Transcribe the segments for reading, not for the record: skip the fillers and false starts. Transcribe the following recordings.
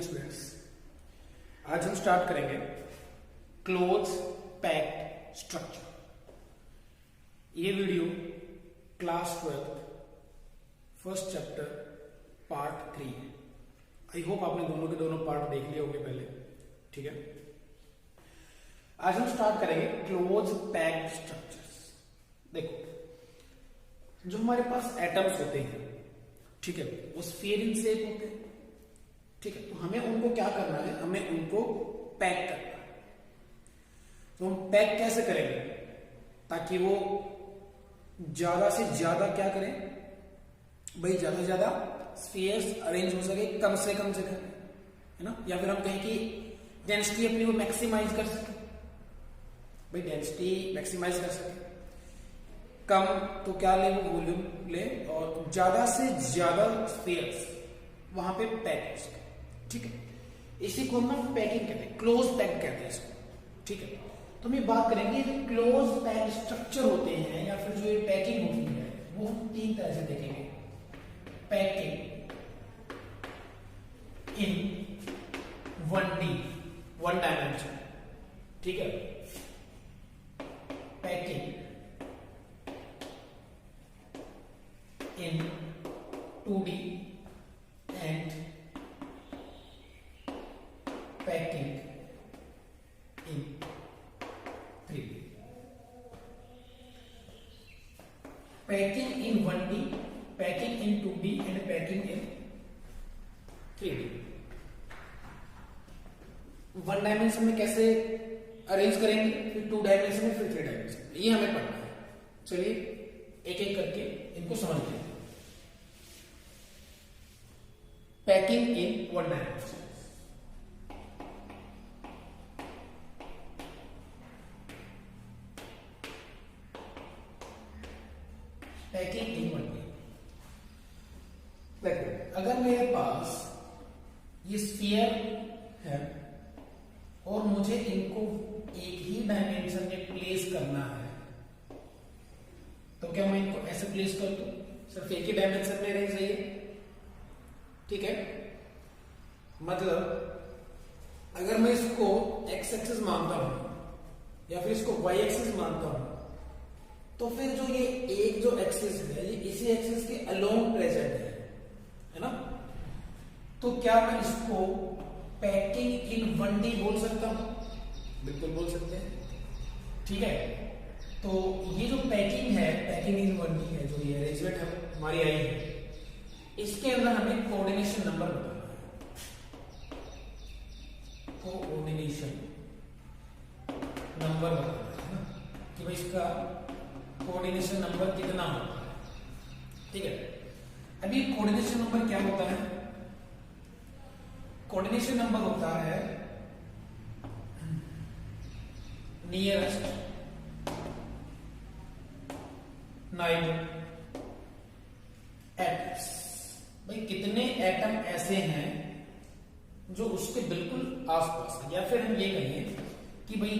Students, आज हम start करेंगे क्लोज पैक्ड स्ट्रक्चर। ये video class 12 first chapter part 3 है। आई होप आपने दोनों के दोनों पार्ट देख लिए होंगे पहले, ठीक है। आज हम स्टार्ट करेंगे क्लोज पैक्ड स्ट्रक्चर्स। देखो, जो हमारे पास एटम्स होते हैं, ठीक है, वो स्फीयर इन शेप होते हैं, ठीक है। तो हमें उनको क्या करना है, हमें उनको पैक करना है। तो हम पैक कैसे करेंगे ताकि वो ज्यादा से ज्यादा क्या करें भाई, ज्यादा से ज्यादा स्फीयर्स अरेंज हो सके कम से कम जगह, है ना। या फिर हम कहें कि डेंसिटी अपनी वो मैक्सिमाइज कर सके, भाई डेंसिटी मैक्सिमाइज कर सके। कम तो क्या ले, वो वॉल्यूम ले, और ज्यादा से ज्यादा स्फीयर्स वहां पे पैक हो सके, ठीक है। इसी को हम पैकिंग कहते हैं, क्लोज पैक कहते हैं इसको, ठीक है। तो हम ये बात करेंगे जो क्लोज पैक स्ट्रक्चर होते हैं या फिर जो ये पैकिंग होती है वो हम तीन तरह से देखेंगे। पैकिंग इन 1D, 1 डायमेंशन, ठीक है। Packing in 2D and packing in 3D. Packing in 1D, packing in 2D and packing in 3D. 1 dimension में कैसे अरेंज करेंगे, फिर 2 डायमेंशन में, फिर 3 डायमेंशन, ये हमें पढ़ना है। चलिए एक एक करके इनको समझते हैं। Packing in 1 dimension, packing in 1D। देखो, अगर मेरे पास ये स्फीयर है और मुझे इनको एक ही डायमेंशन में प्लेस करना है, तो क्या मैं इनको ऐसे प्लेस कर दूं, सिर्फ एक ही डायमेंशन में अरेंज रहिए, ठीक है। मतलब अगर मैं इसको एक्स एक्सिस मानता हूं या फिर इसको वाई एक्सिस मानता हूं, तो फिर जो ये एक जो एक्सिस है ये इसी एक्सिस के अलोंग प्रेजेंट है ना। तो क्या मैं इसको पैकिंग इन 1D बोल सकता हूं? बिल्कुल बोल सकते हैं, ठीक है। तो ये जो पैकिंग है, पैकिंग इन 1D है, जो ये अरेंजमेंट हमारी आई है, इसके अंदर हमें कोऑर्डिनेशन नंबर बताना है। कोऑर्डिनेशन नंबर बताना है ना, कि भाई इसका कोऑर्डिनेशन नंबर कितना होता है, ठीक है। अभी कोऑर्डिनेशन नंबर क्या होता है? कोऑर्डिनेशन नंबर होता है नियरेस्ट नाइबर एटम्स। भाई कितने एटम ऐसे हैं जो उसके बिल्कुल आसपास है, या फिर हम ये कहें कि भाई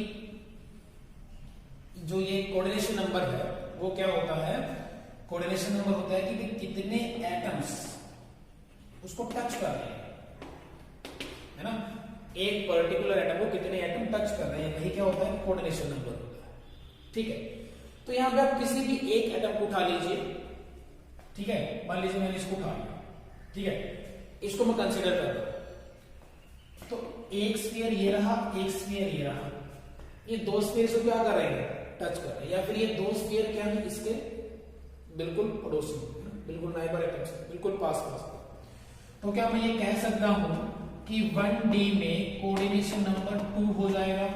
जो ये कोऑर्डिनेशन नंबर है वो क्या होता है? कोऑर्डिनेशन नंबर होता है कि भाई कितने एटम्स उसको टच कर रहे हैं, है ना। एक पर्टिकुलर एटम को कितने एटम टच कर रहे हैं, वही क्या होता है? कोऑर्डिनेशन नंबर होता है, ठीक है। तो यहां पे आप किसी भी एक एटम को उठा लीजिए, ठीक है। मान लीजिए मैंने इसको उठा लिया, ठीक है, इसको मैं कंसीडर कर रहा हूं। तो एक स्फीयर ये रहा, एक स्फीयर ये रहा, ये 2 स्फीयर से क्या कर रहे हैं? टच कर रहे हैं। या फिर ये 2 स्फीयर क्या है? इसके बिल्कुल पड़ोसी, बिल्कुल नाइबर एटम्स, बिल्कुल पास पास। तो क्या मैं ये कह सकता हूं कि 1D में कोऑर्डिनेशन नंबर 2 हो जाएगा,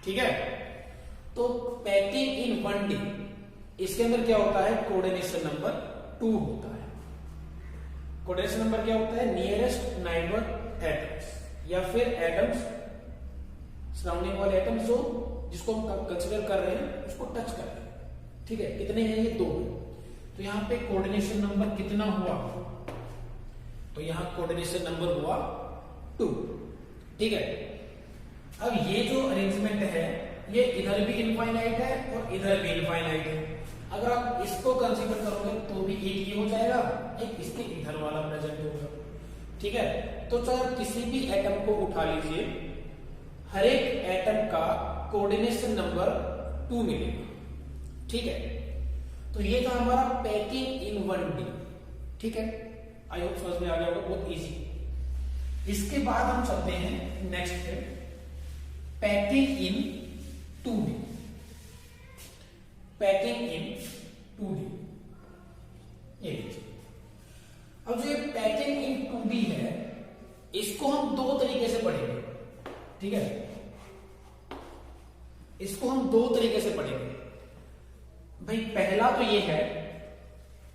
ठीक है। तो पैकिंग इन 1D, इसके अंदर क्या होता है? कोऑर्डिनेशन नंबर 2 होता है। कोऑर्डिनेशन नंबर क्या होता है? नियरेस्ट नाइबर एटम्स, या फिर एटम्स सराउंडिंग वाले एटम्स जो जिसको हम कंसीडर कर रहे हैं उसको टच कर रहे हैं, ठीक है। कितने हैं? ये 2 हैं। तो यहां पे कोऑर्डिनेशन नंबर कितना हुआ? तो यहां कोऑर्डिनेशन नंबर हुआ 2, ठीक है। अब ये जो अरेंजमेंट है ये इधर भी इनफाइनाइट है और इधर भी इनफाइनाइट है। अगर आप इसको कंसीडर करोगे तो भी एक ये हो जाएगा, एक इसके इधर वाला प्रेजेंट होगा। ठीक है। तो चाहे किसी भी एटम को उठा लीजिए, हर एक एटम का कोऑर्डिनेशन नंबर 2 मिलेगा, ठीक है। तो ये था हमारा पैकिंग इन 1D, ठीक है। आई होप समझ में आ गया होगा, बहुत इजी। इसके बाद हम चलते हैं नेक्स्ट पे, packing in 2D। Packing in 2D, ये लीजिए। अब जो ये पैकिंग इन 2D है, इसको हम दो तरीके से पढ़ेंगे, ठीक है। इसको हम दो तरीके से पढ़ेंगे भाई। पहला तो ये है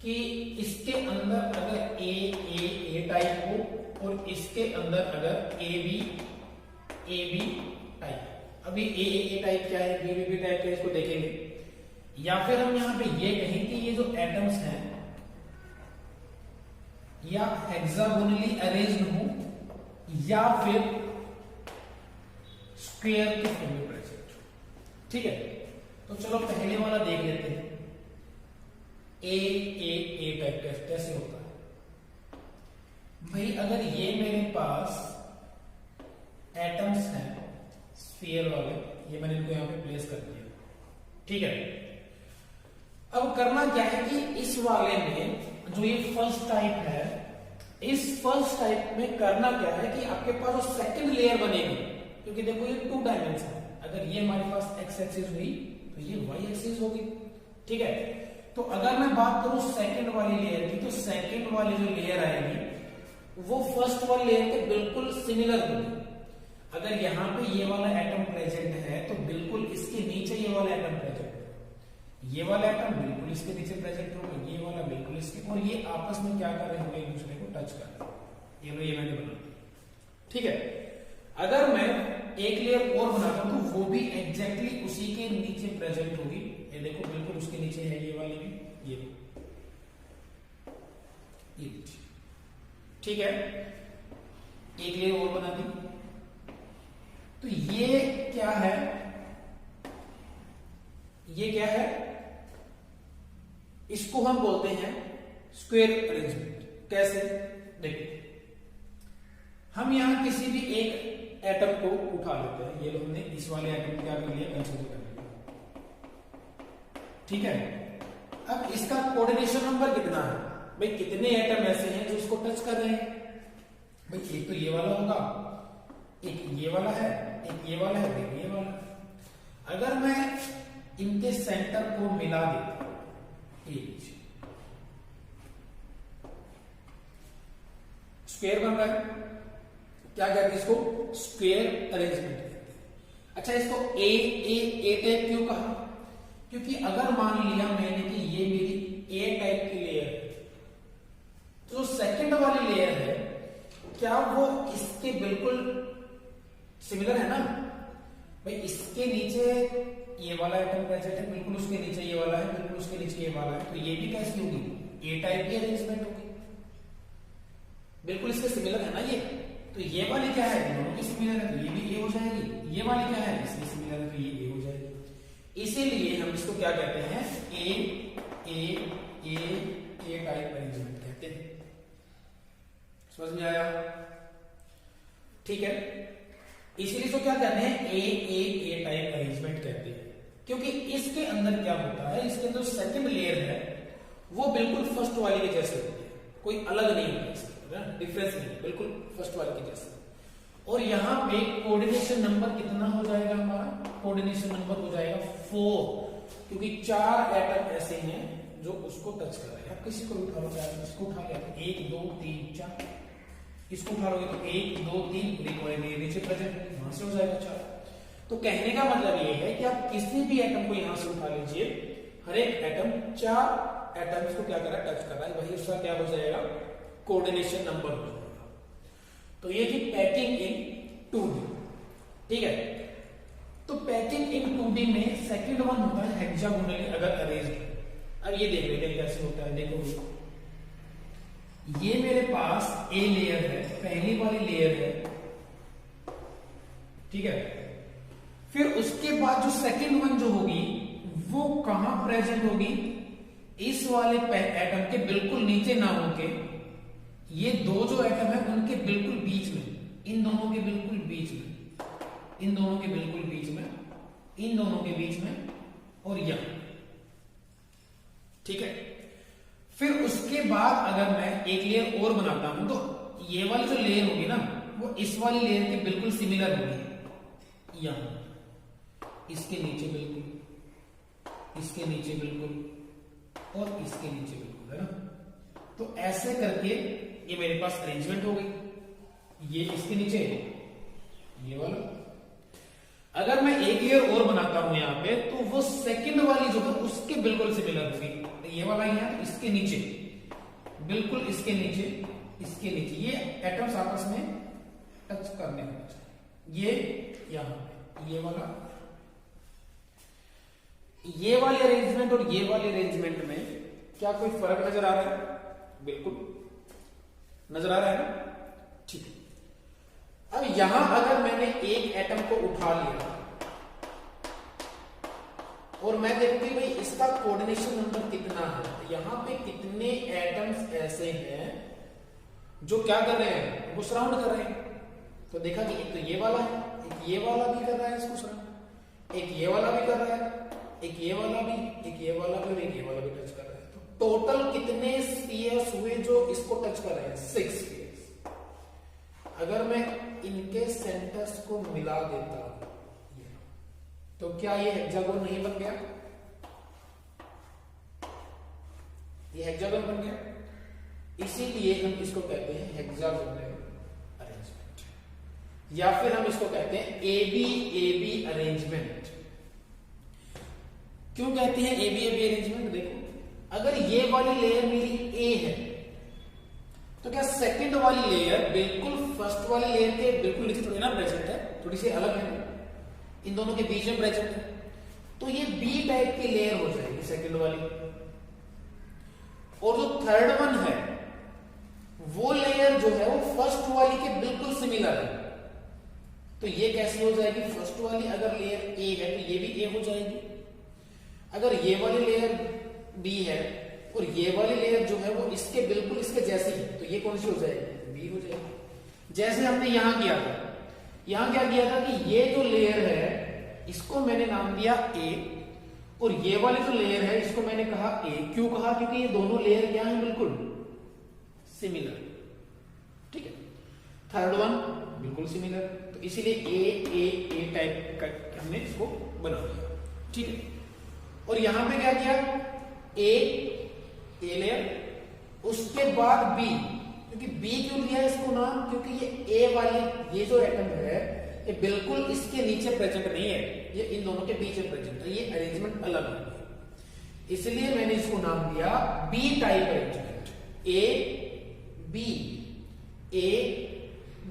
कि इसके अंदर अगर ए टाइप हो और इसके अंदर अगर ए बी टाइप। अभी ए टाइप क्या है, बी टाइप क्या है, इसको देखेंगे। या फिर हम यहां पे ये कहें कि ये जो एटम्स हैं या हेक्सागोनली अरेंज्ड हो या फिर स्क्वायर के फॉर्म में प्रेजेंट, ठीक है। तो चलो पहले वाला देख लेते हैं, ए टाइप कैसे होता है भाई। अगर ये मेरे पास एटम्स हैं स्फीयर वाले, ये मैंने इनको यहां पे प्लेस कर दिया, ठीक है। अब करना क्या है कि इस वाले में जो ये फर्स्ट टाइप है, इस फर्स्ट टाइप में करना क्या है कि आपके पास जो सेकंड लेयर बनेगी, क्योंकि देखो ये 2 डायमेंशन है। अगर ये हमारे पास एक्स एक्सिस हुई तो ये वाई एक्सिस होगी, ठीक है। तो अगर मैं बात करूं सेकंड वाली लेयर की, तो सेकंड वाली जो लेयर आएगी वो फर्स्ट वाली लेयर के बिल्कुल सिमिलर होगी। अगर यहां पे ये वाला एटम प्रेजेंट है तो बिल्कुल इसके नीचे ये वाला एटम प्रेजेंट है, ये वाला एटम बिल्कुल इसके नीचे प्रेजेंट होगा, ये वाला बिल्कुल इसके, और ये आपस में क्या कर रहे होंगे, एक दूसरे को टच कर रहे हैं। ये मैंने बना दिया, ठीक है। अगर मैं एक लेयर और बनाता हूं तो वो भी एग्जैक्टली उसी के नीचे प्रेजेंट होगी। ये देखो बिल्कुल उसके नीचे है ये वाली भी, ये ठीक है। एक लेयर और बना दी। तो ये क्या है, ये क्या है, इसको हम बोलते हैं स्क्वायर अरेंजमेंट। कैसे, देखिए हम यहां किसी भी एक एटम को उठा लेते हैं। ये हमने इस वाले एटम को क्या कर लिया, कंसीडर कर लिया, ठीक है। अब इसका कोऑर्डिनेशन नंबर कितना है भाई, कितने एटम ऐसे हैं जो इसको टच कर रहे हैं भाई। एक तो ये वाला होगा, एक ये वाला है, एक ये वाला है, एक ये वाला। अगर मैं इनके सेंटर को मिला देता, स्क्वायर बन रहा है, क्या कहते हैं इसको, स्क्वायर अरेंजमेंट कहते हैं। अच्छा, इसको ए टाइप क्यों कहा, क्योंकि अगर मान लिया मैंने कि ये मेरी ए टाइप की लेयर है, तो जो सेकंड वाली लेयर है क्या वो इसके बिल्कुल सिमिलर है ना भाई। इसके नीचे ये वाला एटम प्रेजेंट है, बिल्कुल उसके नीचे ये वाला है, बिल्कुल उसके नीचे ये वाला है, तो ये भी कैसी होगी, ए टाइप की अरेंजमेंट होगी, बिल्कुल इसके सिमिलर है ना ये। तो ये वाली क्या है, दोनों की सिमिलर है, तो ये भी ए हो जाएगी। ये वाली क्या है, इसकी सिमिलर है, तो ये ए हो जाएगी। इसीलिए हम इसको क्या कहते हैं, ए टाइप अरेंजमेंट कहते हैं। समझ में आया, ठीक है। इसीलिए इसको क्या कहते हैं, ए टाइप अरेंजमेंट कहते हैं, क्योंकि इसके अंदर क्या होता है, इसके अंदर सेकंड लेयर है वो बिल्कुल फर्स्ट वाले के जैसे होती है, कोई अलग नहीं होता, इसके डिफरेंस नहीं, बिल्कुल फर्स्ट वाले के जैसे। और यहां पे कोऑर्डिनेशन नंबर कितना हो जाएगा हमारा, कोऑर्डिनेशन नंबर हो जाएगा 4, क्योंकि 4 एटम ऐसे हैं जो उसको टच कर रहे हैं। आप किसी को उठा लो, चाहे इसको उठा लिया, 1 2 3 4, इसको उठा लोगे तो 1 2 3 नीचे प्रेजेंट है, वहां से हो जाएगा 4। तो कहने का मतलब ये है कि आप किसी भी एटम को यहां से उठा लीजिए, हर एक एटम 4 एटम्स को क्या कर रहा है, टच कर रहा है, वही उसका क्या हो जाएगा, कोऑर्डिनेशन नंबर हो जाएगा। तो ये थी पैकिंग इन 2D, ठीक है। तो पैकिंग इन 2D में सेकंड वन होता है हेक्सागोनली अगर अरेंज्ड। अब ये देख लेते हैं कैसे होता है। देखो ये मेरे पास ए लेयर है, पहली वाली लेयर है, ठीक है। फिर उसके बाद जो सेकंड वन जो होगी वो कहां प्रेजेंट होगी, इस वाले एटम के बिल्कुल नीचे ना होके ये दो जो एटम है उनके बिल्कुल बीच में, इन दोनों के बिल्कुल बीच में, इन दोनों के बिल्कुल बीच में, इन दोनों के बीच में और यहां, ठीक है। फिर उसके बाद अगर मैं एक लेयर और बनाता हूं तो ये वाली जो लेयर होगी ना वो इस वाली लेयर के बिल्कुल सिमिलर होगी, यहां, इसके नीचे बिल्कुल, इसके नीचे बिल्कुल और इसके नीचे बिल्कुल, है ना। तो ऐसे करके ये मेरे पास अरेंजमेंट हो गई। ये इसके नीचे, ये वाला। अगर मैं एक लेयर और बनाता हूं यहां पे तो वो सेकंड वाली जो है उसके बिल्कुल सिमिलर होगी। तो ये वाला ही है तो इसके नीचे बिल्कुल, इसके नीचे, इसके नीचे ये एटम्स आपस में टच करने होना चाहिए। ये यहां पे ये वाला, ये वाले अरेंजमेंट और ये वाले अरेंजमेंट में क्या कोई फर्क नजर आ रहा है? बिल्कुल नजर आ रहा है ना, ठीक है। अब यहां अगर मैंने एक एटम को उठा लिया और मैं देखती हूं भाई इसका कोऑर्डिनेशन नंबर कितना है, तो यहां पे कितने एटम्स ऐसे हैं जो क्या कर रहे हैं, वो सराउंड कर रहे हैं। तो देखा कि एक तो ये वाला है, एक ये वाला भी कर रहा है इसको सराउंड, एक ये वाला भी कर रहा है, एक ये वाला भी, एक ये वाला भी और एक ये वाला भी टच कर रहा है। तो टोटल कितने स्फीयर्स हुए जो इसको टच कर रहे हैं? 6 स्फीयर्स। अगर मैं इनके सेंटर्स को मिला देता हूं तो क्या ये हेक्सागोन नहीं बन गया? ये हेक्सागोन बन गया। इसीलिए हम इसको कहते हैं हेक्सागोनल अरेंजमेंट, या फिर हम इसको कहते हैं एबी एबी अरेंजमेंट। क्यों कहते हैं एबी एबी अरेंजमेंट? देखो, अगर ये वाली लेयर मेरी ए है तो क्या सेकंड वाली लेयर बिल्कुल फर्स्ट वाली लेयर के बिल्कुल नीचे थोड़ी ना प्रेजेंट है, थोड़ी सी अलग है, इन दोनों के बीच में प्रेजेंट है। तो ये बी टाइप की लेयर हो जाएगी सेकंड वाली। और जो थर्ड वन है वो लेयर जो है वो फर्स्ट वाली के बिल्कुल सिमिलर है। तो ये कैसी हो जाएगी? फर्स्ट वाली अगर लेयर ए है तो ये भी ए हो जाएगी। अगर ये वाली लेयर बी है और ये वाली लेयर जो है वो इसके बिल्कुल इसके जैसी है तो ये कौन सी हो जाएगी? बी हो जाएगी। जैसे हमने यहां किया था, यहां क्या किया था कि ये जो लेयर है इसको मैंने नाम दिया ए और ये वाली जो लेयर है इसको मैंने कहा ए। क्यों कहा? क्योंकि ये दोनों लेयर क्या है? बिल्कुल सिमिलर, ठीक है। थर्ड वन बिल्कुल सिमिलर, तो इसीलिए ए टाइप का हमने इसको बना दिया, ठीक है। और यहां पे क्या किया? ए लेयर, उसके बाद बी। क्योंकि बी क्यों लिया इसको नाम? क्योंकि ये ए वाली ये जो एटम है ये बिल्कुल इसके नीचे प्रेजेंट नहीं है, ये इन दोनों के बीच में प्रेजेंट है, ये अरेंजमेंट अलग है। इसलिए मैंने इसको नाम दिया B type arrangement. A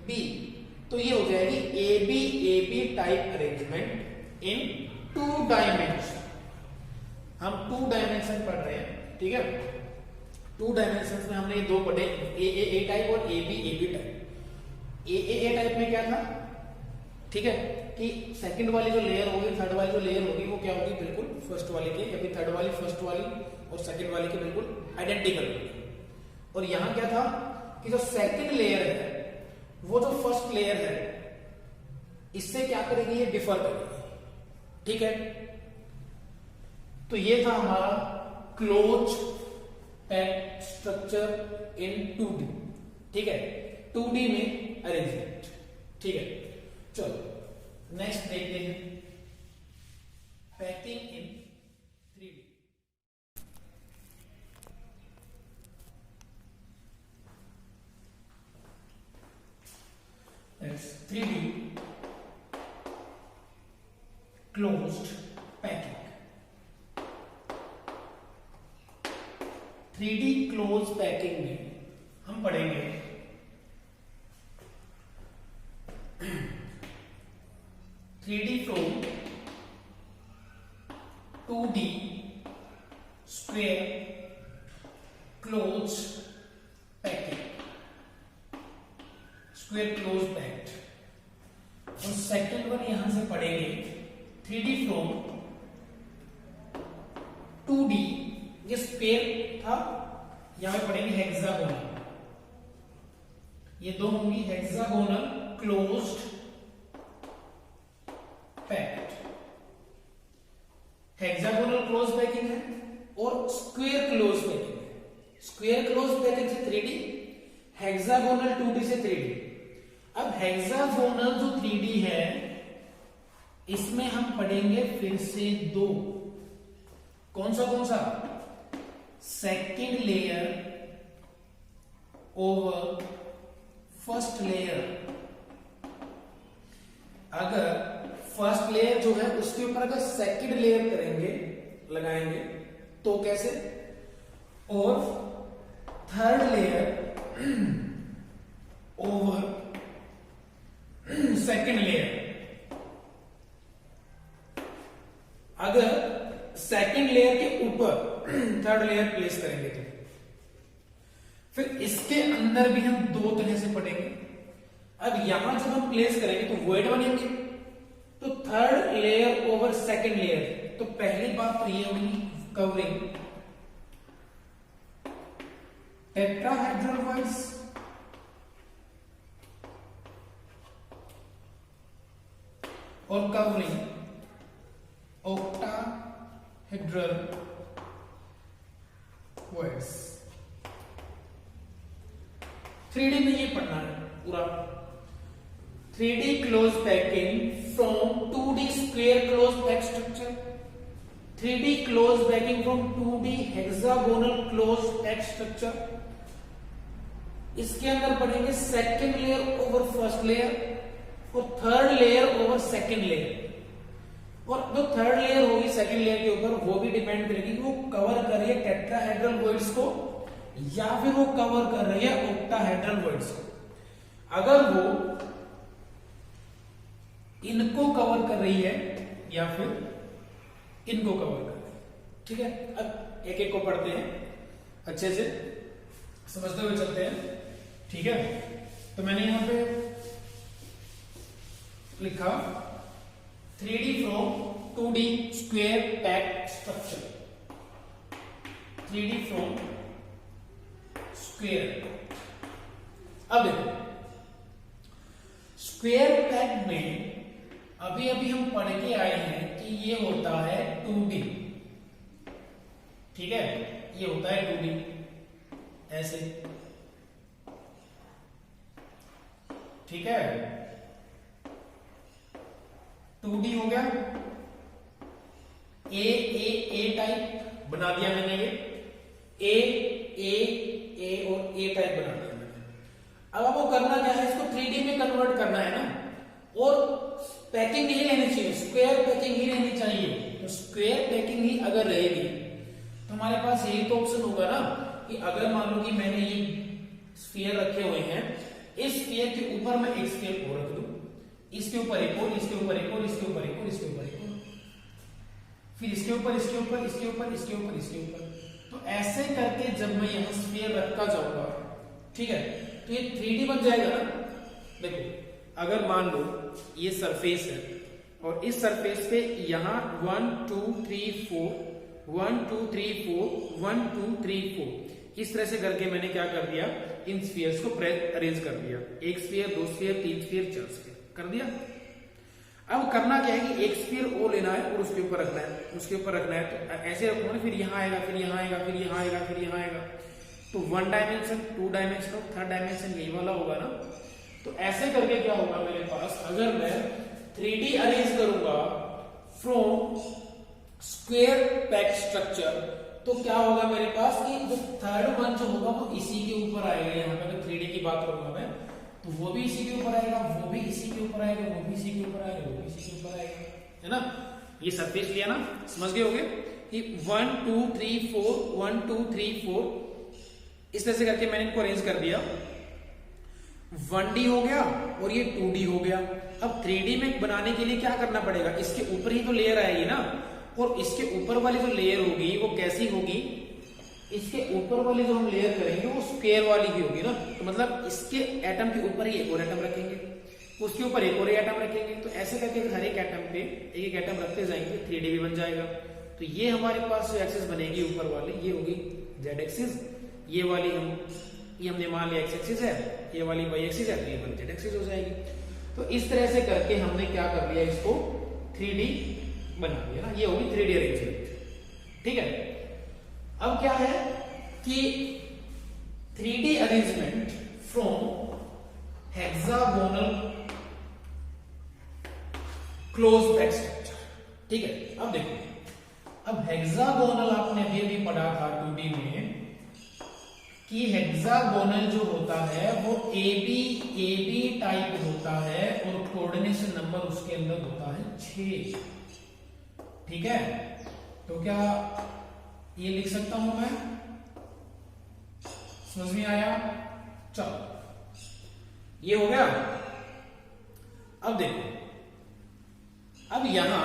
B, तो ये हो जाएगी A B type arrangement in 2 dimension. हम 2 डायमेंशन पढ़ रहे हैं, ठीक है। 2 डायमेंशन में हमने ये दो पढ़े, ए टाइप और A B type. A type में क्या था, ठीक है, कि सेकंड वाली जो लेयर होगी, थर्ड वाली जो लेयर होगी वो क्या होगी? बिल्कुल फर्स्ट वाले के, या फिर थर्ड वाली फर्स्ट वाली और सेकंड वाली के बिल्कुल आइडेंटिकल होगी। और यहां क्या था कि जो सेकंड लेयर है वो जो फर्स्ट लेयर है इससे क्या करेगी? ये डिफर करेगी, ठीक है। तो ये था हमारा close packed structure in 2D, ठीक है, 2D में अरेंजमेंट, ठीक है। चलो नेक्स्ट देखते हैं packing in 3D। That's 3D closed packing। 3D close packing में हम पढ़ेंगे 3D from 2D square close packing, square close packed. और सेकंड वन यहां से पढ़ेंगे 3D फ्रॉम 2D, ये स्क्वायर था, यहां पे पढ़ेंगे हेक्सागोनल, ये दो होंगी hexagonal closed packed. Hexagonal close packing है और स्क्वायर क्लोज पैकिंग है। स्क्वायर क्लोज पैकिंग से 3D, हेक्सागोनल 2D से 3D। अब हेक्सागोनल जो 3D है इसमें हम पढ़ेंगे फिर से दो। कौन सा? Second layer over first layer. अगर फर्स्ट लेयर जो है उसके ऊपर अगर सेकेंड लेयर करेंगे, लगाएंगे तो कैसे, और third layer over second layer. अगर सेकेंड लेयर के ऊपर थर्ड लेयर प्लेस करेंगे तो फिर इसके अंदर भी हम दो तरह से पढ़ेंगे। अब यहां जब हम प्लेस करेंगे तो वॉइड बनेंगे, तो third layer over second layer. तो पहली बात तो ये होगी कवरिंग टेट्राहेड्रल वॉइड्स, और कवरिंग ऑक्टाहेड्रल वॉइड्स। 3D में ये पढ़ना है पूरा। 3D close packing from 2D square close pack structure, 3D close packing from 2D hexagonal close pack structure. इसके अंदर पढ़ेंगे second layer over first layer और third layer over second layer. और जो थर्ड लेयर होगी सेकेंड लेयर के ऊपर वो भी डिपेंड करेगी कि वो कवर कर रही है टेट्राहेड्रल वॉइड्स को या फिर वो कवर कर रही है ऑक्टाहेड्रल वॉइड्स को। अगर वो इनको कवर कर रही है या फिर इनको कवर कर रही है। ठीक है, अब एक एक को पढ़ते हैं, अच्छे से समझते हुए चलते हैं। ठीक है, तो मैंने यहां पे लिखा 3D from 2D square pack structure, 3D from square. अब देखो स्क्वायर पैक में अभी हम पढ़ के आए हैं कि ये होता है 2D। ठीक है, ये होता है 2D ऐसे। ठीक है, 2D हो गया। ए टाइप बना दिया मैंने, ये ए और ए टाइप बना दिया मैंने। अब आपको करना क्या है, इसको 3D में कन्वर्ट करना है ना, और पैकिंग नहीं रहनी चाहिए, स्क्वायर पैकिंग ही रहनी चाहिए। तो स्क्वायर पैकिंग ही अगर रहेगी तो हमारे पास यही तो ऑप्शन होगा ना कि अगर मान लो कि मैंने ये स्फीयर रखे हुए हैं, इस स्फीयर के ऊपर मैं एक स्फीयर और रख दूं, इसके ऊपर एक और, इसके ऊपर एक और, इसके ऊपर एक और, इसके ऊपर एक और, फिर इसके ऊपर, इसके ऊपर, इसके ऊपर, इसके ऊपर, इसके ऊपर। तो ऐसे करके जब मैं यहां स्फीयर रखता जाऊंगा, ठीक है, तो ये 3D बन जाएगा ना। देखो अगर मान लो ये सरफेस है और इस सरफेस पे यहां 1 2 3 4 1 2 3 4 1 2 3 4 इस तरह से करके मैंने क्या कर दिया, इन स्फीयर्स को अरेंज कर दिया। एक स्फीयर, दो स्फीयर, तीन स्फीयर, चार स्फीयर कर दिया। अब करना क्या है कि एक स्फीयर और लेना है और उसके ऊपर रखना है, उसके ऊपर रखना है। तो ऐसे रखूंगा, फिर यहाँ आएगा, फिर यहाँ आएगा, फिर यहाँ आएगा, फिर यहाँ आएगा। तो 1 डायमेंशन, 2 डायमेंशन और 3rd डायमेंशन यही वाला होगा ना। तो ऐसे करके क्या होगा मेरे पास, अगर मैं 3D अरेंज करूंगा फ्रॉम स्क्वायर पैक स्ट्रक्चर, तो क्या होगा मेरे पास कि जो थर्ड वन जो होगा वो इसी के ऊपर आएगा। यहाँ पे अगर 3D की बात करूंगा मैं, तो वो भी इसी के ऊपर आएगा, वो भी इसी के ऊपर आएगा, वो भी इसी के ऊपर आएगा, वो भी इसी के ऊपर आएगा, है ना। ये सरफेस लिया ना, समझ गए होगे कि 1 2 3 4 1 2 3 4 इस तरह से करके मैंने इनको अरेंज कर दिया। 1D हो गया और ये 2D हो गया। अब 3D में बनाने के लिए क्या करना पड़ेगा, इसके ऊपर ही तो लेयर आएगी ना, और इसके ऊपर वाली जो लेयर होगी वो कैसी होगी, इसके ऊपर वाली जो हम लेयर करेंगे वो स्क्वायर वाली ही होगी ना। तो मतलब इसके एटम के ऊपर ही एक और एटम रखेंगे, उसके ऊपर एक और एटम रखेंगे। तो ऐसे करके हर एक एटम पे एक एक एटम रखते जाएंगे, 3D भी बन जाएगा। तो ये हमारे पास जो एक्सिस बनेगी ऊपर वाली, ये होगी जेड एक्सिस, ये वाली हम ये हमने मान लिया एक्स एक्सिस है, ये वाली वाई एक्सिस है, तो ये वाली जेड एक्सिस हो जाएगी। तो इस तरह से करके हमने क्या कर लिया, इसको 3D बना दिया ना, ये होगी 3D अरेंजमेंट। ठीक है, अब क्या है कि 3D arrangement from hexagonal close pack structure. ठीक है, अब देखो, अब हेक्सागोनल आपने अभी अभी पढ़ा था 2D में कि हेक्सागोनल जो होता है वो AB टाइप होता है और कोऑर्डिनेशन नंबर उसके अंदर होता है 6। ठीक है, तो क्या ये लिख सकता हूं मैं, समझ में आया? चलो, ये हो गया। अब देखो, अब यहां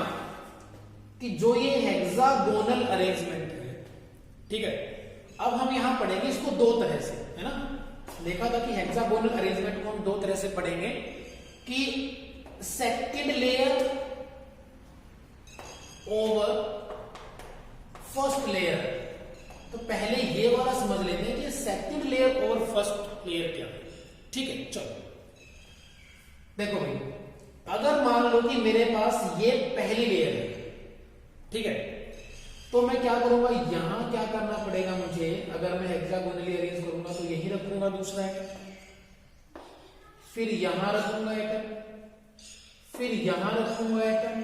कि जो ये हेक्सागोनल अरेंजमेंट है, ठीक है, अब हम यहां पढ़ेंगे इसको दो तरह से, है ना। देखा था कि हेक्सागोनल अरेंजमेंट को हम दो तरह से पढ़ेंगे कि second layer over first layer. तो पहले ये वाला समझ लेते हैं कि second layer over first layer क्या है। ठीक है, चलो देखो भाई, अगर मान लो कि मेरे पास ये पहली लेयर है, ठीक है, तो मैं क्या करूंगा, यहां क्या करना पड़ेगा मुझे, अगर मैं हेक्सागोनली अरेंज करूंगा तो यही रखूंगा दूसरा एटम, फिर यहां रखूंगा एटम, फिर यहां रखूंगा एटम,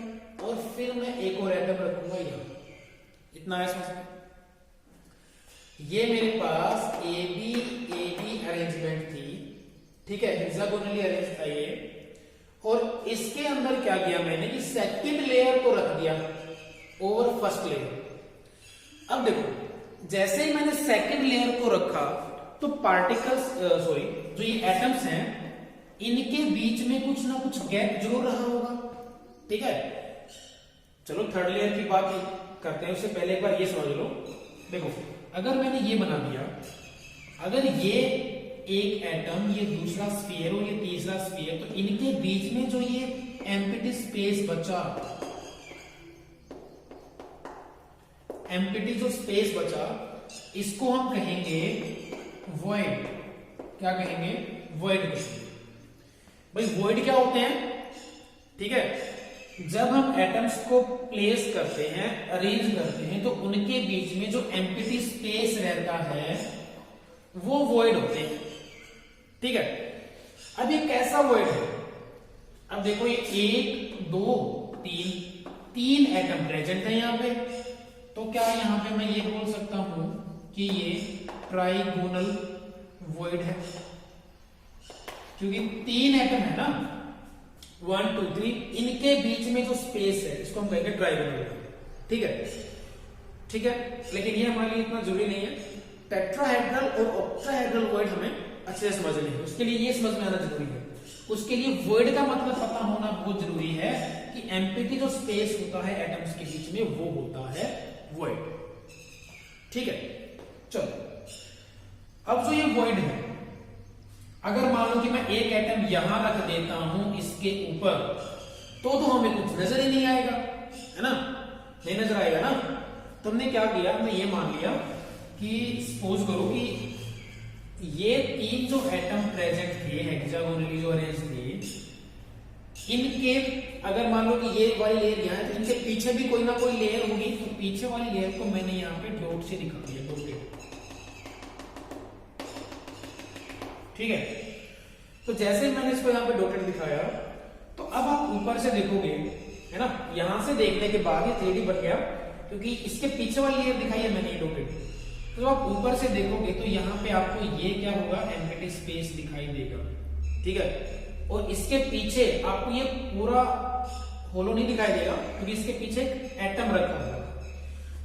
और फिर मैं एक और एटम रखूंगा यहां। इतना है समझ में? ये मेरे पास AB अरेंजमेंट थी, ठीक है, हेक्सागोनली अरेंज था ये, और इसके अंदर क्या किया मैंने कि सेकंड लेयर को रख दिया ओवर फर्स्ट लेयर। अब देखो, जैसे ही मैंने सेकंड लेयर को रखा तो पार्टिकल्स जो ये एटम्स हैं, इनके बीच में कुछ ना कुछ गैप जरूर रहा होगा। ठीक है, चलो थर्ड लेयर की बात करते हैं, उससे पहले एक बार ये समझ लो। देखो, अगर मैंने ये बना दिया, अगर ये एक एटम, ये दूसरा स्फीयर और ये तीसरा स्फीयर, तो इनके बीच में जो ये एम्प्टी स्पेस बचा, एम्प्टी जो स्पेस बचा, इसको हम कहेंगे वॉइड। क्या कहेंगे? वॉइड कहेंगे। भाई वॉइड क्या होते हैं? ठीक है, जब हम एटम्स को प्लेस करते हैं, अरेंज करते हैं, तो उनके बीच में जो एम्प्टी स्पेस रहता है वो वॉइड होते हैं। ठीक है, अब ये कैसा वॉइड है? अब देखो, ये 1 2 3 एटम प्रेजेंट है यहां पे, तो क्या यहां पे मैं ये बोल सकता हूं कि ये ट्राइगोनल वॉइड है, क्योंकि 3 एटम है ना, 1 2 3, इनके बीच में जो स्पेस है इसको हम कहेंगे ट्राइगोनल। ठीक है, ठीक है, लेकिन ये हमारे लिए इतना जरूरी नहीं है। टेट्राहेड्रल और ऑक्टाहेड्रल वॉइड हमें अच्छे से समझ लेंगे, उसके लिए ये समझ में आना जरूरी है। उसके लिए वॉइड का मतलब पता होना बहुत जरूरी है कि एम्प्टी जो स्पेस होता है एटम्स के बीच में, वो होता है वॉइड। ठीक है, चलो, अब जो ये वॉइड है, अगर मान लो कि मैं एक एटम यहां रख देता हूं इसके ऊपर, तो हमें कुछ नजर ही नहीं आएगा, है ना, नहीं नजर आएगा ना। तो हमने क्या किया, हमने ये मान लिया कि सपोज करो कि ये 3 जो एटम प्रेजेंट थे हेक्सागोनली जो अरेंज थे, इनके अगर मान लो कि ये वाली लेयर यहां है, तो इनके पीछे भी कोई ना कोई लेयर होगी, तो पीछे वाली लेयर को मैंने यहां पे डॉट से दिखा दिया, डॉटेड। ठीक है, तो जैसे मैंने इसको यहां पे डॉटेड दिखाया, तो अब आप ऊपर से देखोगे, है ना, यहां से देखने के बाद ये 3D बन गया, क्योंकि इसके पीछे वाली लेयर दिखाई है मैंने डॉटेड। तो आप ऊपर से देखोगे तो यहां पे आपको ये क्या होगा, एम्प्टी स्पेस दिखाई देगा। ठीक है, और इसके पीछे आपको ये पूरा होलो नहीं दिखाई देगा, क्योंकि इसके पीछे एटम रखा होगा।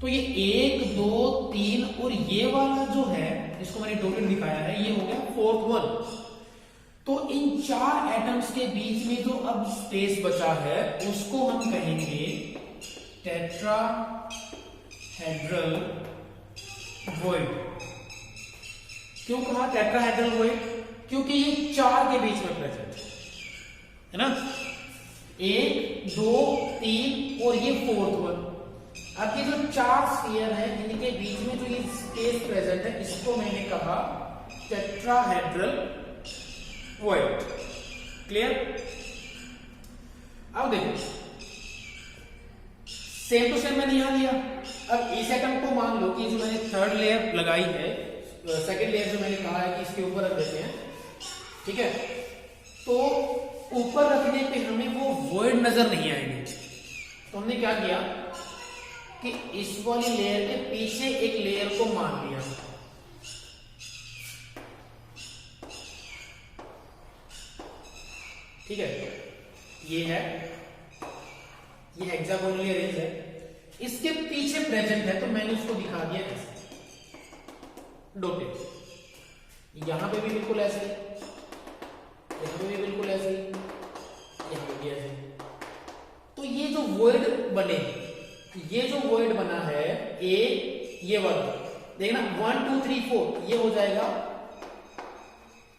तो ये 1 2 3 और ये वाला जो है जिसको मैंने डॉटेड दिखाया है, ये हो गया 4th वन। तो इन 4 एटम्स के बीच में जो अब स्पेस बचा है उसको हम कहेंगे टेट्राहेड्रल वॉइड। क्यों कहा टेट्राहेड्रल वॉइड? क्योंकि ये 4 के बीच में प्रेजेंट है ना, 1 2 3 और ये 4th वन। अब ये जो 4 स्फीयर है, इनके बीच में जो ये स्पेस प्रेजेंट है, इसको मैंने कहा टेट्राहेड्रल वॉइड। क्लियर? अब देखो सेम टू सेम मैंने यहां लिया। अब इस एटम को मान लो कि जो मैंने थर्ड लेयर लगाई है, सेकंड लेयर जो मैंने कहा है कि इसके ऊपर रख देते हैं, ठीक है, तो ऊपर रखने पे हमें वो वॉइड नजर नहीं आएंगे। तो हमने क्या किया कि इस वाली लेयर के पीछे एक लेयर को मान लिया। ठीक है, ये है, ये हेक्सागोनली अरेंज है, इसके पीछे प्रेजेंट है, तो मैंने उसको दिखा दिया ऐसे डॉटेड। यहां पे भी बिल्कुल ऐसे, यहां पे भी बिल्कुल ऐसे, यहां पे भी ऐसे। तो ये जो वॉइड बने, ये जो वॉइड बना है ये वाला, देखना 1 2 3 4, ये हो जाएगा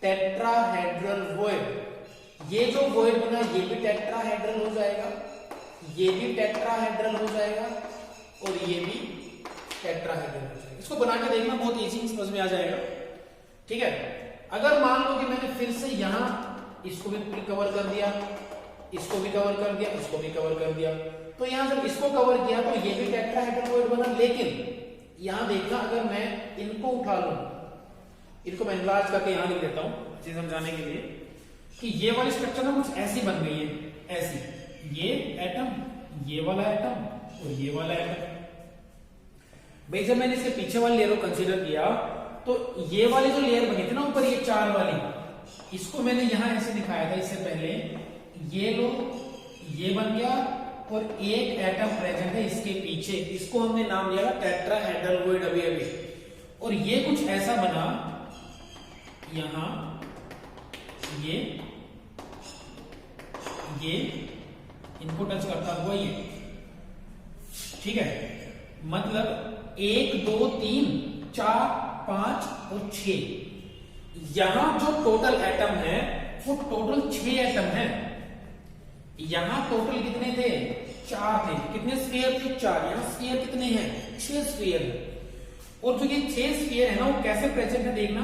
टेट्राहेड्रल वॉइड। ये जो वॉइड बना ये भी टेट्राहेड्रल हो जाएगा, ये भी टेट्राहेड्रल हो जाएगा, और ये भी टेट्राहेड्रल हो जाएगा। इसको बना के देखना, बहुत इजी समझ में आ जाएगा। ठीक है, अगर मान लो कि मैंने फिर से यहां इसको भी कवर कर दिया, इसको भी कवर कर दिया, इसको भी कवर कर दिया, तो यहां जब इसको कवर किया तो ये भी टेट्राहेड्रल वॉइड बना। लेकिन यहां देखना, अगर मैं इनको उठा लूं, इनको मैं इनलार्ज करके यहां लिख देता हूं चीज समझाने के लिए, कि ये वाली स्ट्रक्चर ना कुछ ऐसी बन गई है, ऐसी, ये एटम, ये वाला एटम और ये वाला एटम। भाई जब मैंने इसके पीछे वाली लेयर को कंसीडर किया तो ये वाली जो लेयर बनी थी ना ऊपर, ये 4 वाली, इसको मैंने यहां ऐसे दिखाया था इससे पहले, ये लो, ये बन गया, और एक एटम प्रेजेंट है इसके पीछे, इसको हमने नाम दिया टेट्राहेड्रल वॉइड अभी अभी। और ये कुछ ऐसा बना, यहां ये इनको टच करता हुआ ये, ठीक है, मतलब 1 2 3 4 5 और 6, यहां जो टोटल एटम है वो टोटल 6 एटम है। यहां टोटल कितने थे? 4 थे। कितने स्फीयर थे? 4। यहां स्फीयर कितने हैं? 6 स्फीयर है। और जो ये 6 स्फीयर है ना, वो कैसे प्रेजेंट है देखना,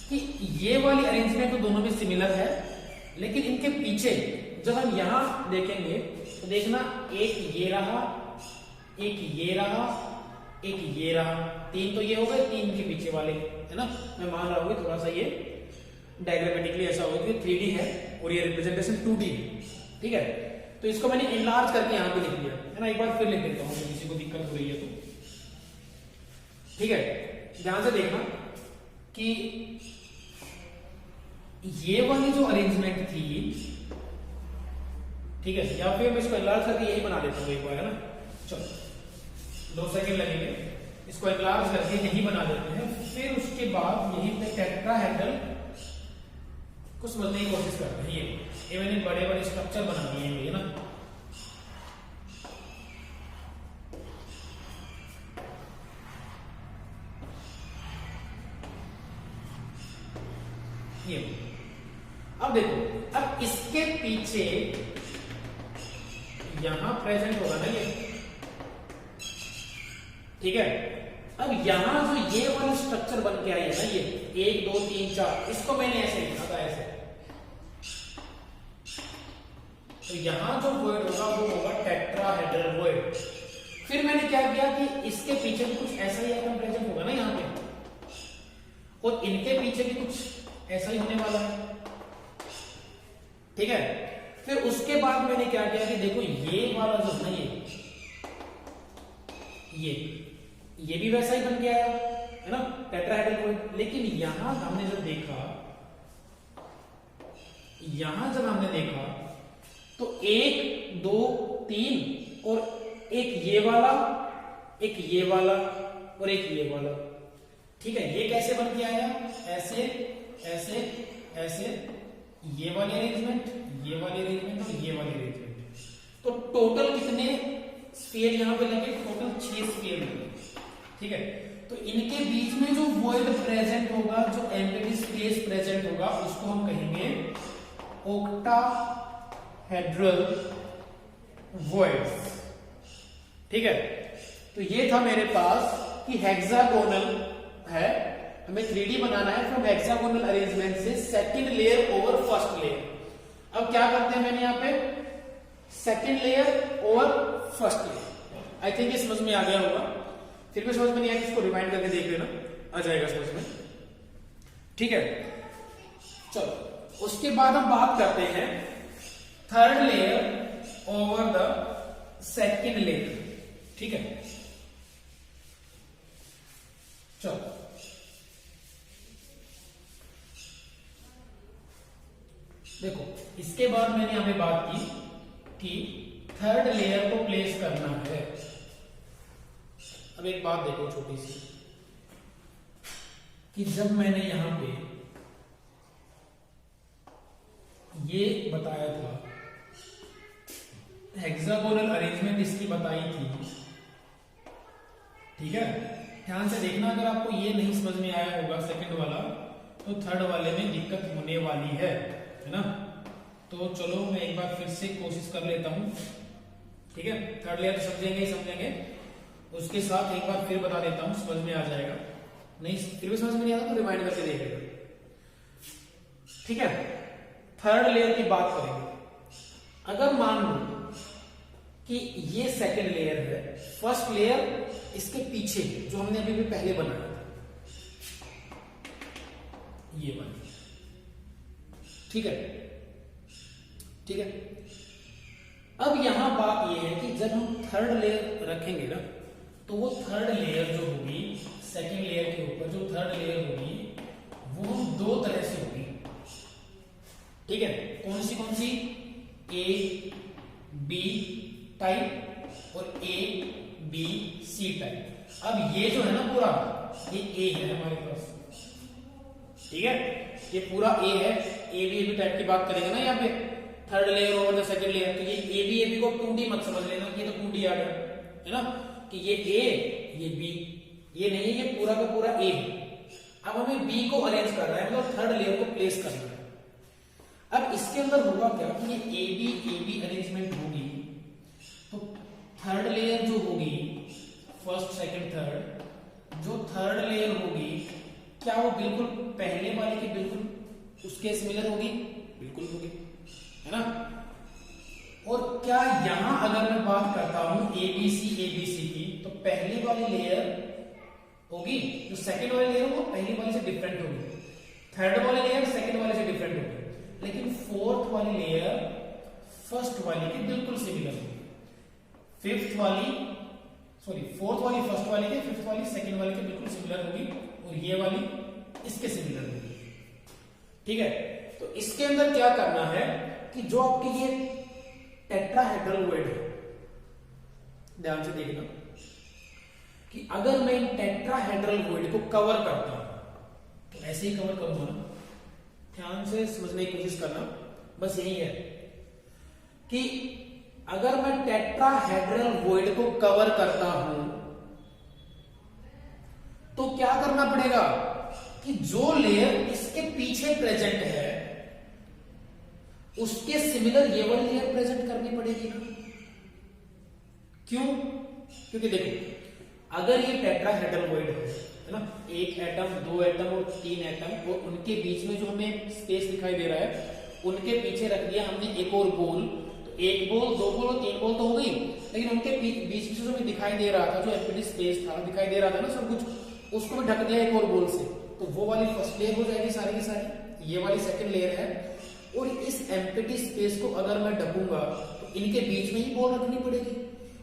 कि ये वाली अरेंजमेंट तो दोनों में सिमिलर है, लेकिन इनके पीछे जब हम यहां देखेंगे तो देखना, एक ये रहा, एक ये रहा, एक ये रहा, 3 तो ये हो गए, 3 के पीछे वाले, है ना। मैं मान रहा हूं थोड़ा सा ये डायग्रामेटिकली ऐसा होगा कि 3D है और ये रिप्रेजेंटेशन 2D है, ठीक है। तो इसको मैंने इनलार्ज करके यहां पे लिख दिया, है ना। एक बार फिर लिख देता हूं, किसी को दिक्कत हो रही है तो, ठीक है। ध्यान से देखना कि ये वाली जो अरेंजमेंट थी, ठीक है, या फिर मैं इसको इनलार्ज करके यही बना देता हूं एक बार, है ना। चलो 2 सेकंड लगेंगे, इसको इनलार्ज करके यही बना देते हैं। फिर उसके बाद यही पे टेट्राहेड्रल को समझने की कोशिश करते हैं। ये मैंने बड़े बड़े स्ट्रक्चर बना दिए हैं, है ना। ये अब देखो, अब इसके पीछे यहां प्रेजेंट होगा ना ये, ठीक है। अब यहां जो ये वाला स्ट्रक्चर बन के आई है ना, ये 1 2 3 4, इसको मैंने ऐसे लिखा था, ऐसे। तो यहां जो वॉइड होगा वो होगा टेट्राहेड्रल वॉइड। फिर मैंने क्या किया कि इसके पीछे भी कुछ ऐसा ही आइटम प्रेजेंट होगा ना यहां पे, और इनके पीछे भी कुछ ऐसा ही होने वाला है, ठीक है। फिर उसके बाद मैंने क्या किया कि देखो, ये वाला जो है ना, ये भी वैसा ही बन गया है ना, टेट्राहेड्रल वॉइड। लेकिन यहां हमने जब देखा, तो 1 2 3 और एक ये वाला, एक ये वाला और एक ये वाला, ठीक है। ये कैसे बन के आया? ऐसे ऐसे ऐसे, ये वाली अरेंजमेंट, ये वाली अरेंजमेंट और ये वाली अरेंजमेंट। तो टोटल कितने स्फीयर यहां पे लगे? टोटल 6 स्फीयर लगे, ठीक है। तो इनके बीच में जो वॉइड प्रेजेंट होगा, जो एम्प्टी स्पेस प्रेजेंट होगा, उसको हम कहेंगे ऑक्टाहेड्रल वॉइड्स, ठीक है। तो ये था मेरे पास कि हेक्सागोनल है, हमें 3D बनाना है फ्रॉम हेक्सागोनल अरेंजमेंट से second layer over first layer. अब क्या करते हैं मैंने यहाँ पे second layer over first layer. I think ये समझ में आ गया होगा, फिर भी समझ में नहीं आया इसको रिवाइंड करके देख लेना, आ जाएगा समझ में। ठीक है, चलो उसके बाद हम बात करते हैं third layer over the second layer. ठीक है, चलो देखो, इसके बाद मैंने यहां पे बात की कि थर्ड लेयर को प्लेस करना है। अब एक बात देखो छोटी सी, कि जब मैंने यहां पे ये बताया था हेक्सागोनल अरेंजमेंट इसकी बताई थी, ठीक है, ध्यान से देखना, अगर आपको ये नहीं समझ में आया होगा सेकंड वाला, तो थर्ड वाले में दिक्कत होने वाली है ना। तो चलो मैं एक बार फिर से कोशिश कर लेता हूं, ठीक है, थर्ड लेयर समझेंगे ही समझेंगे, उसके साथ एक बार फिर बता देता हूं, समझ में आ जाएगा, नहीं फिर भी समझ में नहीं आता तो रिमाइंड करके देख लेगा। ठीक है, थर्ड लेयर की बात करेंगे। अगर मान लो कि ये सेकंड लेयर है, फर्स्ट लेयर इसके पीछे जो हमने अभी भी पहले बनाया था, ये बना, ठीक है, ठीक है। अब यहां बात ये है कि जब हम थर्ड लेयर रखेंगे ना, तो वो थर्ड लेयर जो होगी सेकंड लेयर के ऊपर, जो थर्ड लेयर होगी वो दो तरह से होगी। ठीक है, कौन सी ए बी टाइप और ए बी सी टाइप। अब ये जो है ना पूरा, ये ए है हमारे पास, ठीक है, ये पूरा ए है। ए बी टाइप की बात करेंगे ना यहाँ पे, third layer over the second layer, तो ये ए बी को 2D मत समझ लेना, ये तो 2D आ गया है ना, कि ये ए ये बी, ये नहीं, ये पूरा का पूरा ए है। अब हमें बी को अरेंज करना है, मतलब थर्ड लेयर को प्लेस करना है। अब इसके अंदर होगा क्या कि ये ए बी अरेंजमेंट होगी, तो थर्ड लेयर जो होगी, फर्स्ट सेकंड थर्ड, जो थर्ड लेयर होगी, क्या वो बिल्कुल पहले वाले के बिल्कुल उसके सिमिलर होगी? बिल्कुल होगी, है ना। और क्या यहां अगर मैं बात करता हूं एबीसी की, तो पहली वाली लेयर होगी, जो सेकंड वाली लेयर वो पहली वाली से डिफरेंट होगी, थर्ड वाली लेयर सेकंड वाली से डिफरेंट होगी, लेकिन फोर्थ वाली लेयर फर्स्ट वाली के बिल्कुल सिमिलर होगी, फिफ्थ वाली सॉरी फोर्थ वाली फर्स्ट वाली के, फिफ्थ वाली सेकंड वाली के बिल्कुल सिमिलर होगी, और ये वाली इसके सिमिलर होगी। ठीक है, तो इसके अंदर क्या करना है कि जो आपकी ये टेट्राहेड्रल वॉइड है, ध्यान से देखना कि अगर मैं इन टेट्राहेड्रल वॉइड को कवर करता हूं, तो ऐसे ही कवर करूंगा ना, ध्यान से समझने की कोशिश करना, बस यही है कि अगर मैं टेट्राहेड्रल वॉइड को कवर करता हूं, तो क्या करना पड़ेगा कि जो लेयर इसके पीछे प्रेजेंट है, उसके सिमिलर ये वाली लेयर प्रेजेंट करनी पड़ेगी। क्यों? क्योंकि देखो, अगर ये टेट्राहेड्रल वॉइड है ना, एक एटम, दो एटम और तीन एटम, और उनके बीच में जो हमें स्पेस दिखाई दे रहा है, उनके पीछे रख दिया हमने एक और बोल, तो एक बोल, दो बोल और तीन बोल तो हो गई, लेकिन उनके बीच में जो हमें दिखाई दे रहा था, जो एम्प्टी स्पेस था, दिखाई दे रहा था ना सब कुछ, उसको भी ढक दिया एक और बोल से, तो वो वाली फर्स्ट लेयर हो जाएगी सारी की सारी, ये वाली सेकंड लेयर है। और इस एम्प्टी स्पेस को अगर मैं ढकूंगा, तो इनके बीच में ही बॉल रखनी पड़ेगी,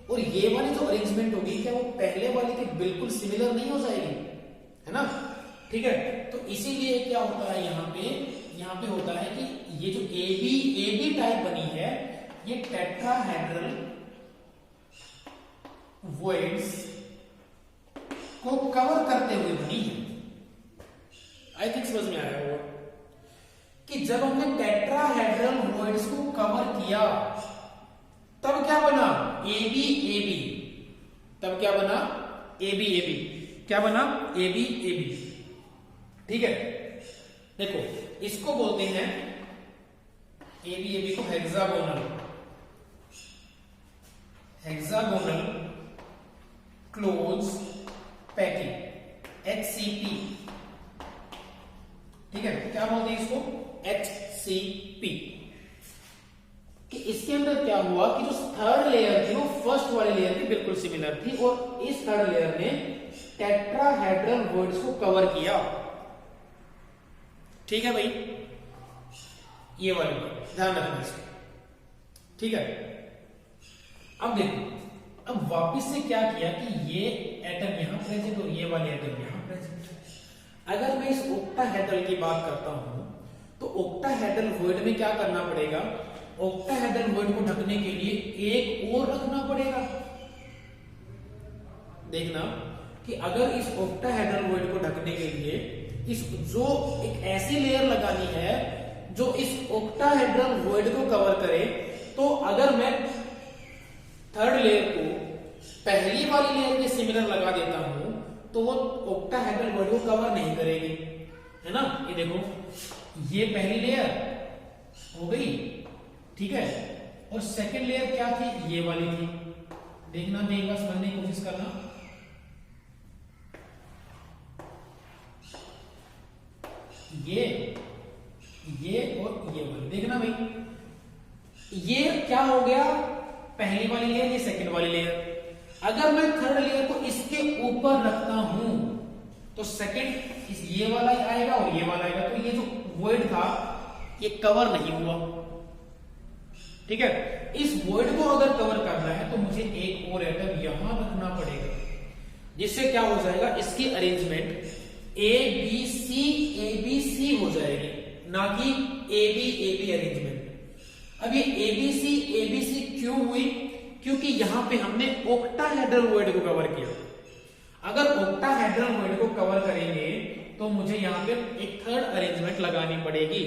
और ये वाली जो अरेंजमेंट होगी, क्या वो पहले वाले के बिल्कुल सिमिलर नहीं हो जाएगी, है ना। ठीक है, तो इसीलिए क्या होता है यहाँ पे होता है कि ये जो ए बी टाइप बनी है, ये टेट्राहेड्रल वॉइड्स को कवर करते हुए बनी है। आई थिंक समझ में आया होगा कि जब हमने टेट्राहेड्रल वॉइड्स को कवर किया, तब क्या बना? ए बी, तब क्या बना? ए बी, क्या बना? A B. ठीक है, देखो इसको बोलते हैं ए बी को हेक्सागोनल क्लोज पैकिंग, HCP, ठीक है, क्या बोलते हैं इसको, HCP। कि इसके अंदर क्या हुआ कि जो थर्ड लेयर थी वो फर्स्ट वाले लेयर की बिल्कुल सिमिलर थी, और इस थर्ड लेयर ने टेट्राहेड्रल वर्ड्स को कवर किया। ठीक है भाई, ये वाली ध्यान रखना इसको, ठीक है। अब देखो, अब वापिस से क्या किया कि ये एटम यहां प्रेजेंट और ये वाले एटम यहां प्रेजेंट। अगर मैं इस ऑक्टाहेड्रल की बात करता हूं तो ऑक्टाहेड्रल वर्ड में क्या करना पड़ेगा, ऑक्टाहेड्रल वर्ड को ढकने के लिए एक और रखना पड़ेगा। देखना कि अगर इस ऑक्टाहेड्रल वर्ड को ढकने के लिए इस जो एक ऐसी लेयर लगानी है जो इस ऑक्टाहेड्रल वर्ड को कवर करे, तो अगर मैं थर्ड लेयर को पहली वाली लेयर के सिमिलर लगा देता हूं तो वो ऑक्टाहेड्रल वर्ड को कवर नहीं करेगी, है ना। ये देखो, ये पहली लेयर हो गई, ठीक है, और सेकंड लेयर क्या थी, ये वाली थी। देखना, मैं एक बार समझने की कोशिश करना। ये और ये वाली, देखना भाई, ये क्या हो गया, पहली वाली लेयर, ये सेकंड वाली लेयर। अगर मैं थर्ड लेयर को इसके ऊपर रखता हूं तो सेकंड इस ये वाला आएगा और ये वाला आएगा, तो ये जो वॉइड था ये कवर नहीं हुआ, ठीक है। इस वॉइड को अगर कवर करना है तो मुझे एक और एटम यहां रखना पड़ेगा, जिससे क्या हो जाएगा, इसकी अरेंजमेंट ABC हो जाएगी, ना कि AB अरेंजमेंट। अब ये ABC क्यों हुई, क्योंकि यहां पे हमने ऑक्टाहेड्रल वर्ड को कवर किया। अगर ऑक्टाहेड्रल वर्ड को कवर करेंगे तो मुझे यहां पे एक थर्ड अरेंजमेंट लगानी पड़ेगी।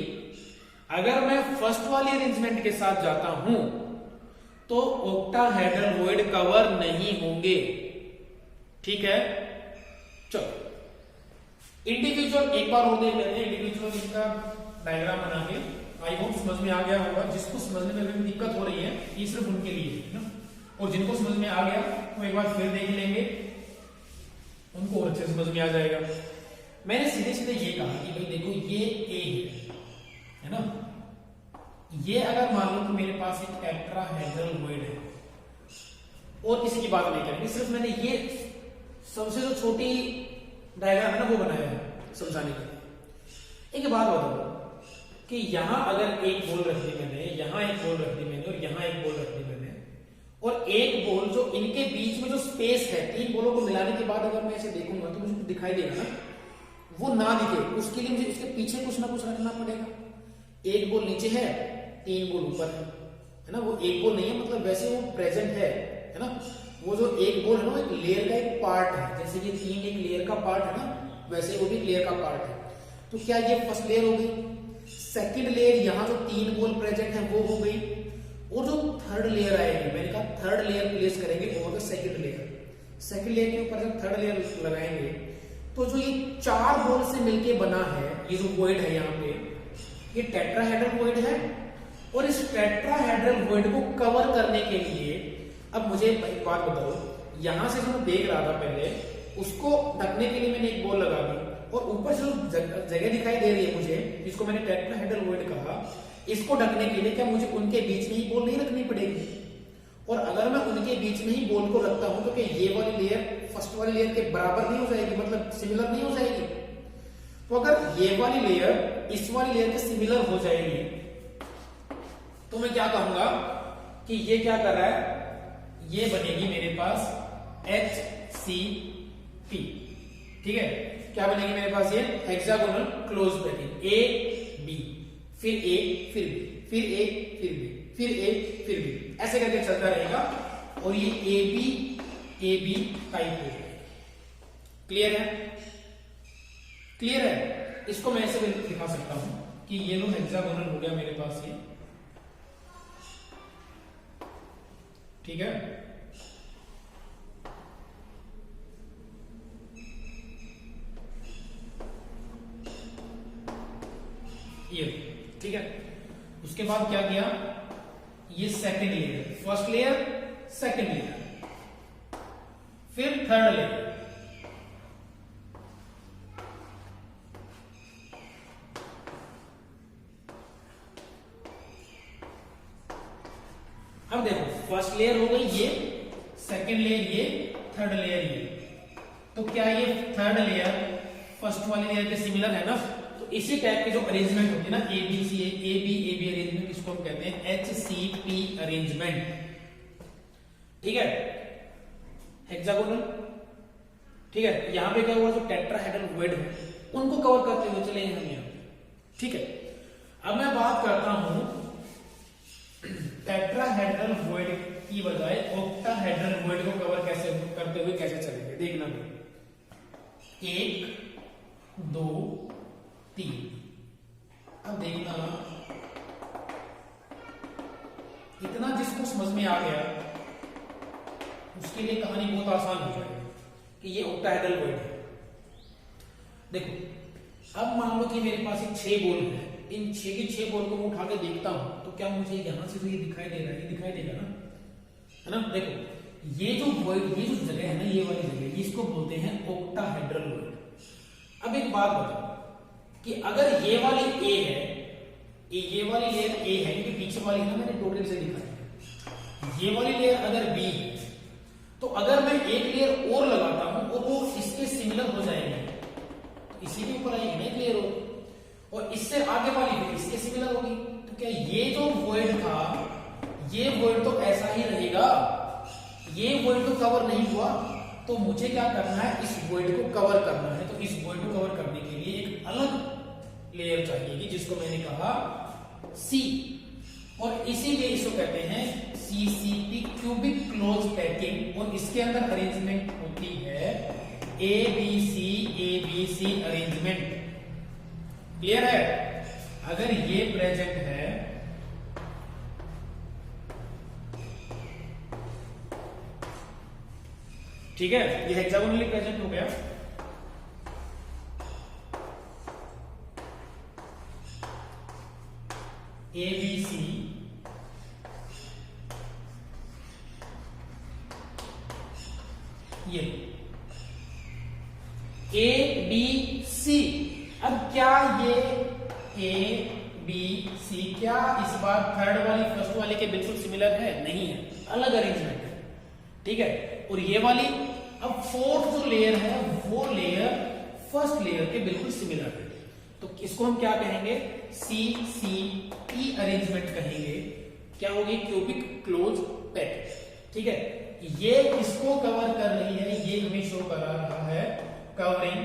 अगर मैं फर्स्ट वाली अरेंजमेंट के साथ जाता हूं तो ऑक्टाहेड्रल वर्ड कवर नहीं होंगे, ठीक है। चलो इंडिविजुअल एक बार और देख लेते हैं, इंडिविजुअल इसका डायग्राम बना के। आई होप समझ में आ गया होगा। जिसको समझने में अगर दिक्कत हो रही है ये सिर्फ उनके लिए है ना, और जिनको समझ में आ गया वो एक बार फिर देख लेंगे, उनको और अच्छे से समझ में आ जाएगा। मैंने सीधे सीधे ये कहा कि भाई देखो, ये ए है ना, ये अगर मान लो कि मेरे पास एक टेट्राहेड्रल वर्ड है, और किसी की बात नहीं करेंगे, सिर्फ मैंने ये सबसे जो छोटी डायग्राम है ना वो बनाया है समझाने के लिए। एक बात बताओ कि यहां अगर एक बॉल रख दी मैंने, यहां एक बॉल रख दी मैंने, और यहां एक बॉल रख दी मैंने, और एक बॉल जो इनके बीच में जो स्पेस है, तीन बॉलों को मिलाने के बाद अगर मैं ऐसे देखूंगा तो मुझे दिखाई देगा ना, वो ना दिखे, उसके लिए मुझे इसके पीछे कुछ ना कुछ रखना पड़ेगा। एक बॉल नीचे है, तीन बॉल ऊपर है ना, वो एक बॉल नहीं है, मतलब वैसे वो प्रेजेंट है ना। वो जो एक बॉल है ना, एक लेयर का एक पार्ट है, जैसे ये तीन एक लेयर का पार्ट है ना, वैसे वो भी लेयर का पार्ट है। तो क्या ये फर्स्ट लेयर हो गई, सेकंड लेयर यहां जो तीन बॉल प्रेजेंट है वो हो गई, और जो थर्ड लेयर आएगी, मैंने कहा थर्ड लेयर प्लेस करेंगे वो होगा सेकंड लेयर। सेकंड लेयर के ऊपर जब थर्ड लेयर लगाएंगे तो जो ये चार बॉल से मिलके बना है, ये जो वॉइड है यहाँ पे, ये टेट्राहेड्रल वॉइड है, और इस टेट्राहेड्रल वॉइड को कवर करने के लिए अब मुझे एक बात बताओ, यहां से जो मैं देख रहा था पहले, उसको ढकने के लिए मैंने एक बॉल लगा दी, और ऊपर जो जगह दिखाई दे रही है मुझे, जिसको मैंने टेट्राहेड्रल वॉइड कहा, इसको ढकने के लिए क्या मुझे उनके बीच में ही बॉल नहीं रखनी पड़ेगी? और अगर मैं उनके बीच में ही बॉल को रखता हूं तो क्या ये वाली लेयर फर्स्ट वाली लेयर के बराबर नहीं हो जाएगी, मतलब सिमिलर नहीं हो जाएगी? तो अगर ये वाली लेयर इस वाली लेयर के सिमिलर हो जाएगी तो मैं क्या कहूंगा कि ये क्या कर रहा है, ये बनेगी मेरे पास HCP, ठीक है। क्या बनेगी मेरे पास, ये hexagonal close bracket, A B, फिर A फिर B, फिर A फिर B, फिर A फिर B, ऐसे करके चलता रहेगा, और ये AB टाइप हो जाएगा। क्लियर है? क्लियर है? इसको मैं ऐसे दिखा सकता हूं कि ये लो हेक्सागोनल हो गया मेरे पास ये, ठीक है। ये ठीक है। उसके बाद क्या किया, ये second layer, first layer, second layer, फिर थर्ड लेयर, अब देखो फर्स्ट लेयर हो गई ये, सेकेंड लेयर ये, थर्ड लेयर ये। तो क्या ये थर्ड लेयर फर्स्ट वाली लेयर के सिमिलर है ना? तो इसी टाइप के जो अरेंजमेंट होती है ना, A B C A B arrangement, इसको हम कहते हैं HCP अरेंजमेंट। ठीक है, हेक्सागोनल। ठीक है, यहां पे क्या हुआ, जो टेट्राहेड्रल वॉइड है उनको कवर करते हुए चले हम यहाँ। ठीक है, अब मैं बात करता हूं टेट्राहेड्रल वॉइड की बजाय ऑक्टाहेड्रल वॉइड को कवर कैसे करते हुए कैसे चलेंगे, देखना भी 1 2 3। अब देखना, इतना जिसको समझ में आ गया उसके लिए कहानी बहुत आसान हो जाएगी कि ये ऑक्टाहेड्रल वॉइड है। देखो, अब मान लो कि मेरे पास एक 6 बॉल है, इन 6 के 6 बॉल को मैं उठा के देखता हूं तो क्या मुझे यहां से तो ये दिखाई दे रहा है, ये दिखाई देगा ना, है ना? देखो ये जो वॉइड, ये जो जगह है ना, ये वाली जगह, इसको बोलते हैं ऑक्टाहेड्रल वॉइड। अब एक बात बताओ कि अगर ये वाली ए है, ये वाली लेयर ए है, क्योंकि पीछे वाली है ना, मैंने टोटल से दिखाया, ये वाली लेयर अगर बी है, तो अगर मैं एक लेयर और लगाता हूं और वो इसके सिमिलर हो जाएगी, तो इसी के ऊपर आएगी ना लेयर हो, और इससे आगे वाली भी इसके सिमिलर होगी। तो क्या ये जो वॉइड था, ये वॉइड तो ऐसा ही रहेगा, ये वॉइड तो कवर नहीं हुआ, तो मुझे क्या करना है, इस वॉइड को कवर करना है। तो इस वॉइड को कवर करने के लिए एक अलग लेयर चाहिए, जिसको मैंने कहा सी, और इसीलिए इसको कहते हैं CCP क्यूबिक क्लोज पैकिंग, और इसके अंदर अरेंजमेंट होती है ABC अरेंजमेंट। क्लियर है? अगर ये प्रेजेंट है, ठीक है, ये हेक्सागोनली प्रेजेंट हो गया, ABC ये ABC। अब क्या ये ABC क्या इस बार थर्ड वाली फर्स्ट वाली के बिल्कुल सिमिलर है? नहीं है, अलग अरेंजमेंट है। ठीक है, और ये वाली, अब फोर्थ जो लेयर है वो लेयर फर्स्ट लेयर के बिल्कुल सिमिलर है, तो इसको हम क्या कहेंगे, CCP अरेंजमेंट कहेंगे। क्या होगी, क्यूबिक क्लोज पैक। ठीक है, ये किसको कवर कर रही है, ये हमें शो करा रहा है covering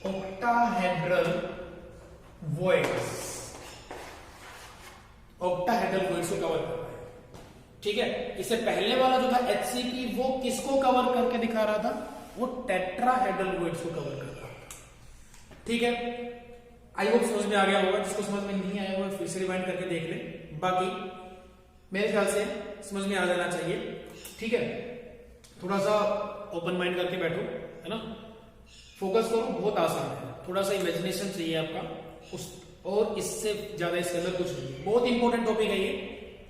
octahedral voids, octahedral voids को कवर कर रहा है। ठीक है, इससे पहले वाला जो था HCP, वो किसको कवर करके दिखा रहा था, वो टेट्राहेड्रल वॉइड्स को कवर कर रहा था। ठीक है, आई होप समझ में आ गया होगा, जिसको समझ में नहीं आया वो फिर से रिवाइंड करके देख ले, बाकी मेरे ख्याल से समझ में आ जाना चाहिए। ठीक है, थोड़ा सा ओपन माइंड करके बैठो, है ना, फोकस करो, बहुत आसान है, थोड़ा सा इमेजिनेशन चाहिए आपका उस, और इससे ज्यादा इसके अंदर कुछ नहीं है। बहुत इंपॉर्टेंट टॉपिक है ये।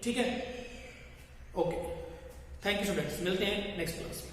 ठीक है, ओके, थैंक यू स्टूडेंट्स, मिलते हैं नेक्स्ट क्लास में।